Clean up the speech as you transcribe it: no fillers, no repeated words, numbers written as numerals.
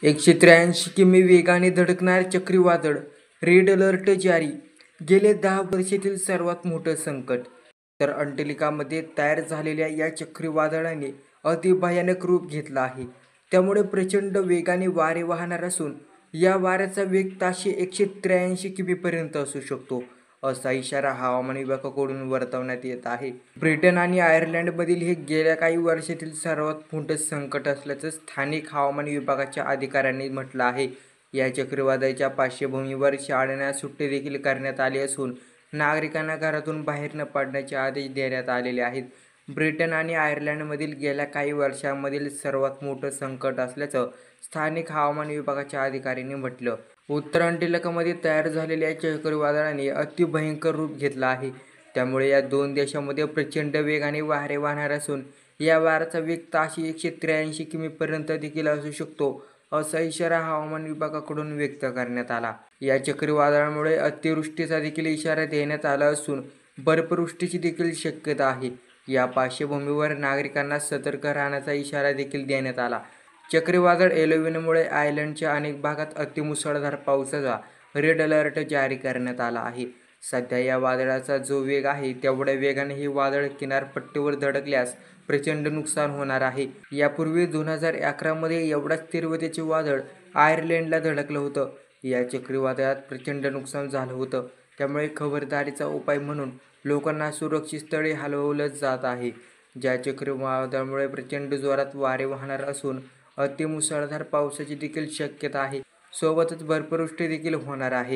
183 किमी वेगाने धडकणार चक्रीवादळ, रेड अलर्ट जारी. गेले 10 वर्षातील सर्वात मोठं संकट. तर अंटार्क्टिकामध्ये तयार झालेल्या या चक्रीवादळाने अतिभयानक रूप घेतलं आहे. त्यामुळे प्रचंड वेगाने वारे वाहणार असून या वाऱ्याचा वेग ताशी 183 किमीपर्यंत असू शकतो, असा इशारा हवामान विभागाकडून वर्तवण्यात येत आहे. ब्रिटन आणि आयर्लंडमधील हे गेल्या काही वर्षातील सर्वात मोठं संकट असल्याचं स्थानिक हवामान विभागाच्या अधिकाऱ्यांनी म्हटलं आहे. या चक्रीवादळाच्या पार्श्वभूमीवर शाळांना सुट्टी देखील करण्यात आली असून नागरिकांना घरातून बाहेर न पडण्याचे आदेश देण्यात आलेले आहेत. ब्रिटन आणि आयर्लंडमधील गेल्या काही वर्षांमधील सर्वात मोठं संकट असल्याचं स्थानिक हवामान विभागाच्या अधिकाऱ्यांनी म्हटलं. उत्तर अंटार्क्टिकामध्ये तयार झालेल्या या चक्रीवादळाने अतिभयंकर रूप घेतलं आहे. त्यामुळे या दोन देशांमध्ये प्रचंड वेगाने वारे वाहणार असून या वाऱ्याचा वेग ताशी 183 किमीपर्यंत देखील असू शकतो, असा इशारा हवामान विभागाकडून व्यक्त करण्यात आला. या चक्रीवादळामुळे अतिवृष्टीचा देखील इशारा देण्यात आला असून बर्फवृष्टीची देखील शक्यता आहे. या पार्श्वभूमीवर नागरिकांना सतर्क राहण्याचा इशारा देखील देण्यात आला. चक्रीवादळ एल्विनमुळे आयर्लंडच्या अनेक भागात अतिमुसळधार पावसाचा रेड अलर्ट जारी करण्यात आला आहे. सध्या या वादळाचा जो वेग आहे तेवढ्या वेगाने हे वादळ किनारपट्टीवर धडकल्यास प्रचंड नुकसान होणार आहे. यापूर्वी 2011 मध्ये एवढ्याच तीव्रतेचे वादळ आयर्लंडला धडकलं होतं. या चक्रीवादळात प्रचंड नुकसान झालं होतं. त्यामुळे खबरदारीचा उपाय म्हणून लोकांना सुरक्षित स्थळी हलवलं जात आहे. या चक्रीवादळामुळे प्रचंड जोरात वारे वाहणार असून अतिमुसळधार पावसाची देखील शक्यता आहे. सोबतच बर्फवृष्टी देखील होणार आहे.